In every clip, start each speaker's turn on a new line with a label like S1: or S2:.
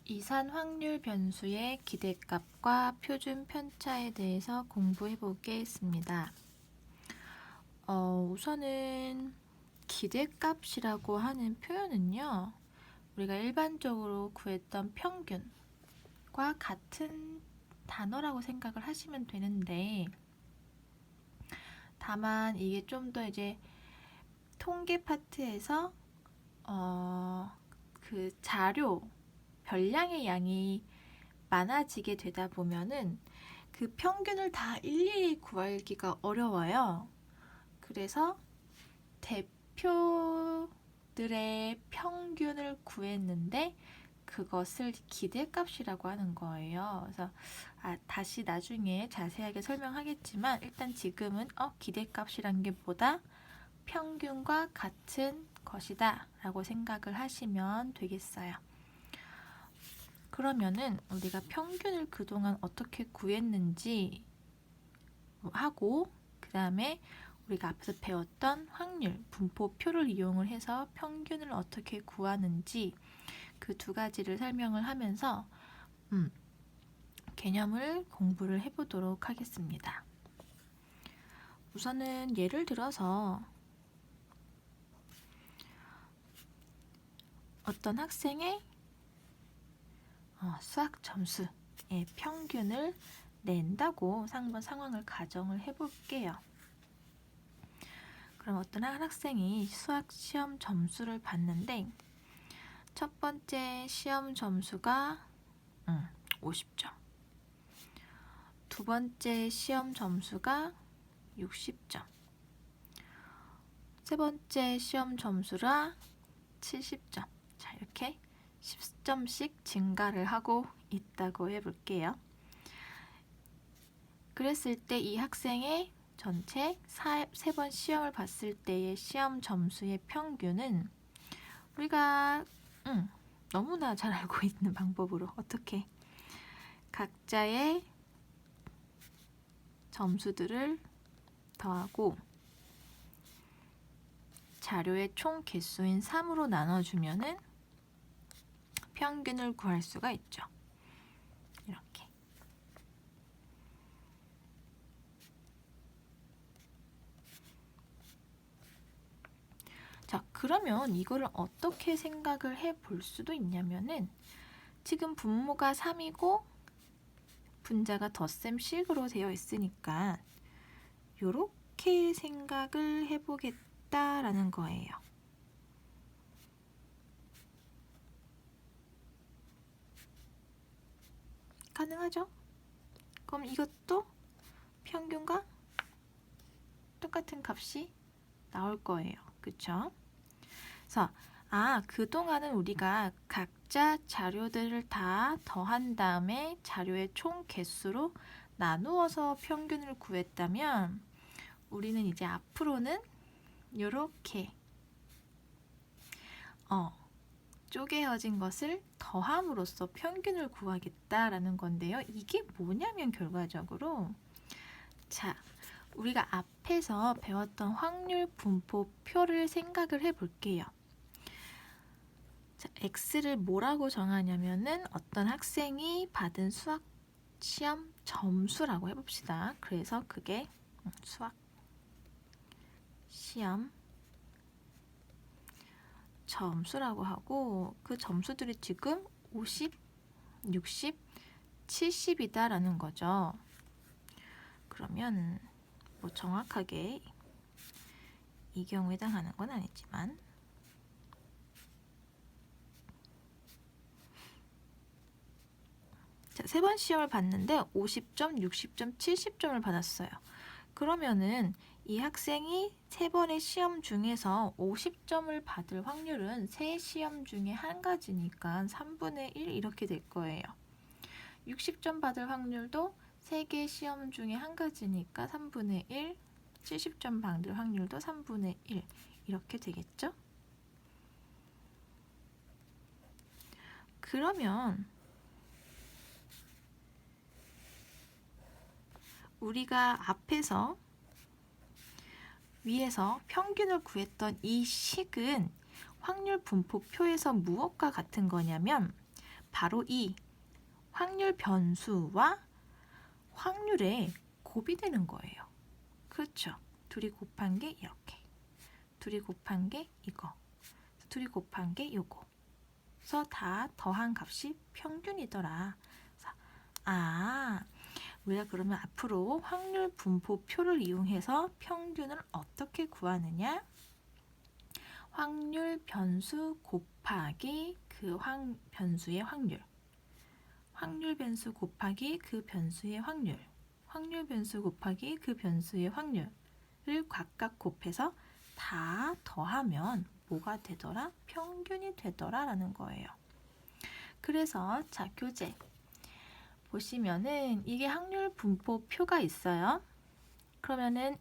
S1: 이산 확률 변수의 기대값과 표준 편차에 대해서 공부해 보겠습니다. 우선은 기대값이라고 하는 표현은요, 우리가 일반적으로 구했던 평균과 같은 단어라고 생각을 하시면 되는데, 다만 이게 좀 더 이제 통계 파트에서 그 자료 별량의 양이 많아지게 되다 보면은 그 평균을 다 일일이 구하기가 어려워요. 그래서 대표들의 평균을 구했는데 그것을 기대값이라고 하는 거예요. 그래서 다시 나중에 자세하게 설명하겠지만 일단 지금은 기대값이란 게 뭐다? 평균과 같은 것이다 라고 생각을 하시면 되겠어요. 그러면은 우리가 평균을 그동안 어떻게 구했는지 하고, 그 다음에 우리가 앞에서 배웠던 확률, 분포표를 이용을 해서 평균을 어떻게 구하는지 그 두 가지를 설명을 하면서 개념을 공부를 해보도록 하겠습니다. 우선은 예를 들어서 어떤 학생의 수학 점수의 평균을 낸다고 한번 상황을 가정을 해볼게요. 그럼 어떤 학생이 수학 시험 점수를 봤는데 첫 번째 시험 점수가 50점, 두 번째 시험 점수가 60점, 세 번째 시험 점수가 70점. 자, 이렇게 10점씩 증가를 하고 있다고 해볼게요. 그랬을 때 이 학생의 전체 3번 시험을 봤을 때의 시험 점수의 평균은 우리가 너무나 잘 알고 있는 방법으로 어떻게 각자의 점수들을 더하고 자료의 총 개수인 3으로 나눠주면은 평균을 구할 수가 있죠. 이렇게. 자, 그러면 이거를 어떻게 생각을 해 볼 수도 있냐면은 지금 분모가 3이고 분자가 덧셈식으로 되어 있으니까 이렇게 생각을 해보겠다라는 거예요. 가능하죠? 그럼 이것도 평균과 똑같은 값이 나올 거예요. 그쵸? 그래서 그동안은 우리가 각자 자료들을 다 더한 다음에 자료의 총 개수로 나누어서 평균을 구했다면 우리는 이제 앞으로는 이렇게 쪼개어진 것을 더함으로써 평균을 구하겠다라는 건데요. 이게 뭐냐면 결과적으로 우리가 앞에서 배웠던 확률 분포표를 생각을 해볼게요. 자, X를 뭐라고 정하냐면은 어떤 학생이 받은 수학 시험 점수라고 해봅시다. 그래서 그게 수학 시험 점수라고 하고 그 점수들이 지금 50, 60, 70이다라는 거죠. 그러면 뭐 정확하게 이 경우에 해당하는 건 아니지만 세 번 시험을 봤는데 50점, 60점, 70점을 받았어요. 그러면은 이 학생이 세 번의 시험 중에서 50점을 받을 확률은 세 시험 중에 한 가지니까 3분의 1 이렇게 될 거예요. 60점 받을 확률도 세 개 시험 중에 한 가지니까 3분의 1, 70점 받을 확률도 3분의 1 이렇게 되겠죠? 그러면 우리가 앞에서 위에서 평균을 구했던 이 식은 확률 분포표에서 무엇과 같은 거냐면 바로 이 확률 변수와 확률의 곱이 되는 거예요. 그렇죠? 둘이 곱한 게 이렇게, 둘이 곱한 게 이거, 둘이 곱한 게 요거. 그래서 다 더한 값이 평균이더라. 우리가 그러면 앞으로 확률 분포표를 이용해서 평균을 어떻게 구하느냐? 확률 변수 곱하기 그 변수의 확률, 확률 변수 곱하기 그 변수의 확률, 확률 변수 곱하기 그 변수의 확률을 각각 곱해서 다 더하면 뭐가 되더라? 평균이 되더라 라는 거예요. 그래서 자, 교재 보시면은 이게 확률 분포표가 있어요. 그러면은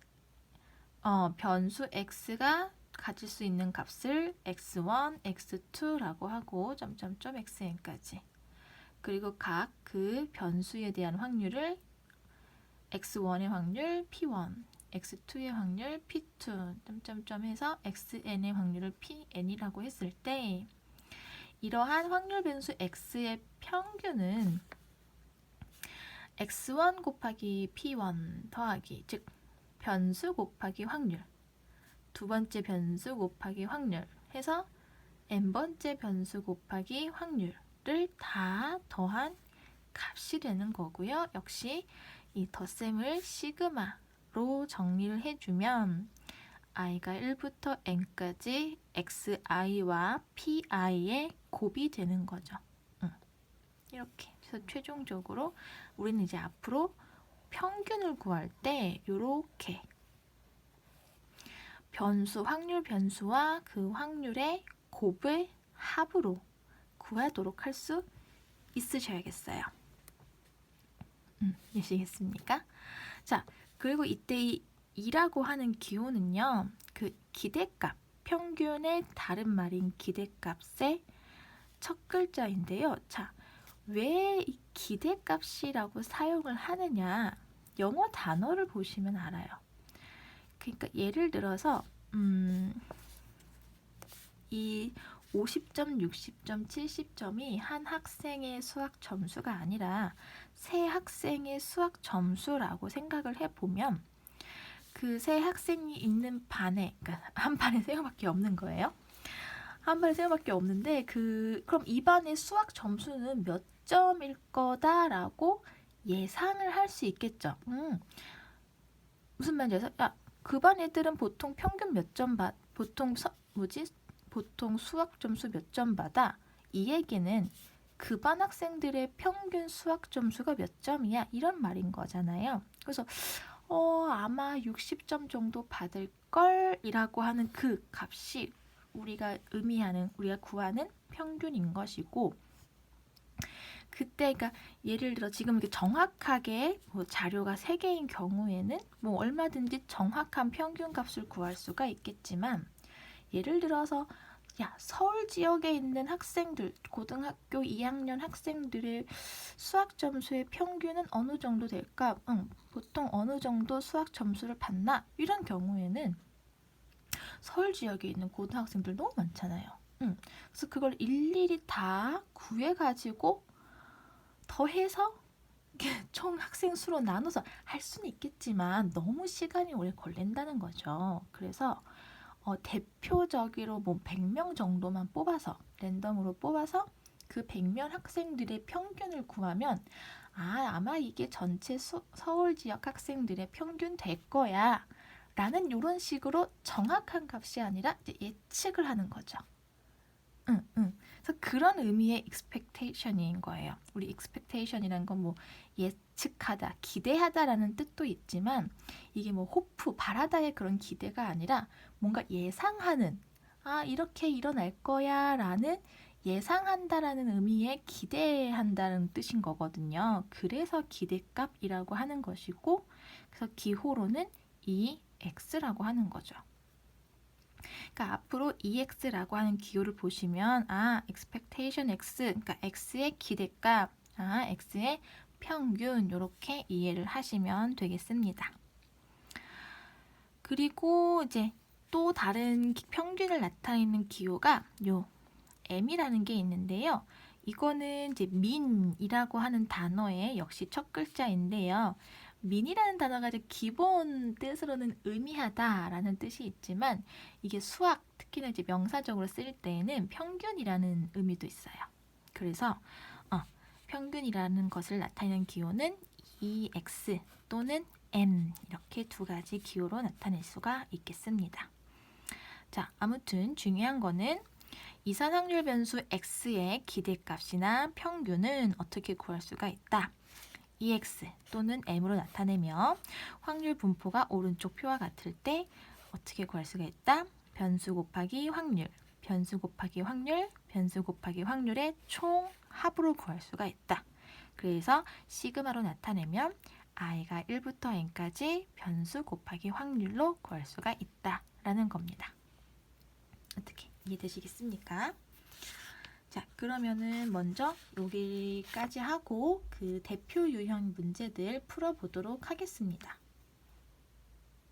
S1: 변수 x가 가질 수 있는 값을 x1, x2라고 하고 점점점 xn까지. 그리고 각 그 변수에 대한 확률을 x1의 확률 p1, x2의 확률 p2, 점점점 해서 xn의 확률을 pn이라고 했을 때 이러한 확률 변수 x의 평균은 x1 곱하기 p1 더하기, 즉 변수 곱하기 확률, 두 번째 변수 곱하기 확률 해서 n번째 변수 곱하기 확률을 다 더한 값이 되는 거고요. 역시 이 덧셈을 시그마로 정리를 해주면 i가 1부터 n까지 xi와 pi의 곱이 되는 거죠. 이렇게. 그래서 최종적으로 우리는 이제 앞으로 평균을 구할 때 이렇게 변수, 확률 변수와 그 확률의 곱을 합으로 구하도록 할 수 있으셔야겠어요. 아시겠습니까? 자, 그리고 이때 이 2라고 하는 기호는요, 그 기대값, 평균의 다른 말인 기대값의 첫 글자인데요. 자, 왜 이 기대값이라고 사용을 하느냐? 영어 단어를 보시면 알아요. 그러니까 예를 들어서 이 50점, 60점, 70점이 한 학생의 수학 점수가 아니라 세 학생의 수학 점수라고 생각을 해보면 그 세 학생이 있는 반에, 그러니까 한 반에 세 명밖에 없는 거예요. 한 반에 세 명밖에 없는데 그럼 이 반의 수학 점수는 몇 점일 거다라고 예상을 할 수 있겠죠. 무슨 말인지 알아요? 그 반 애들은 보통 평균 몇 점 받, 보통 수학 점수 몇 점 받아? 이 얘기는 그 반 학생들의 평균 수학 점수가 몇 점이야? 이런 말인 거잖아요. 그래서 아마 60점 정도 받을 걸이라고 하는 그 값이 우리가 구하는 평균인 것이고, 그때가 예를 들어 지금 이렇게 정확하게 자료가 3개인 경우에는 얼마든지 정확한 평균 값을 구할 수가 있겠지만, 예를 들어서 서울 지역에 있는 학생들, 고등학교 2학년 학생들의 수학 점수의 평균은 어느 정도 될까? 보통 어느 정도 수학 점수를 받나? 이런 경우에는 서울 지역에 있는 고등학생들 너무 많잖아요. 그래서 그걸 일일이 다 구해가지고 더해서 총 학생 수로 나눠서 할 수는 있겠지만 너무 시간이 오래 걸린다는 거죠. 그래서 대표적으로 100명 정도만 뽑아서 랜덤으로 뽑아서 그 100명 학생들의 평균을 구하면 아마 이게 전체 서울 지역 학생들의 평균 될 거야 라는 이런 식으로 정확한 값이 아니라 이제 예측을 하는 거죠. 그래서 그런 의미의 expectation인 거예요. 우리 expectation이란 건 예측하다, 기대하다라는 뜻도 있지만 이게 호프, 바라다의 그런 기대가 아니라 뭔가 예상하는, 이렇게 일어날 거야 라는 예상한다라는 의미의 기대한다는 뜻인 거거든요. 그래서 기대값이라고 하는 것이고, 그래서 기호로는 EX라고 하는 거죠. 그러니까 앞으로 EX라고 하는 기호를 보시면 expectation X, 그러니까 X의 기대값, X의 평균 이렇게 이해를 하시면 되겠습니다. 그리고 이제 또 다른 평균을 나타내는 기호가 요 M이라는 게 있는데요. 이거는 이제 민이라고 하는 단어의 역시 첫 글자인데요. 민이라는 단어가 이제 기본 뜻으로는 의미하다라는 뜻이 있지만 이게 수학, 특히나 이제 명사적으로 쓸 때에는 평균이라는 의미도 있어요. 그래서 평균이라는 것을 나타내는 기호는 EX 또는 M 이렇게 두 가지 기호로 나타낼 수가 있겠습니다. 자, 아무튼 중요한 거는 이산확률 변수 x의 기대값이나 평균은 어떻게 구할 수가 있다. EX 또는 M으로 나타내며 확률 분포가 오른쪽 표와 같을 때 어떻게 구할 수가 있다. 변수 곱하기 확률, 변수 곱하기 확률, 변수 곱하기 확률의 총 합으로 구할 수가 있다. 그래서 시그마로 나타내면 i가 1부터 n까지 변수 곱하기 확률로 구할 수가 있다라는 겁니다. 어떻게 이해되시겠습니까? 자, 그러면은 먼저 여기까지 하고 그 대표 유형 문제들 풀어보도록 하겠습니다.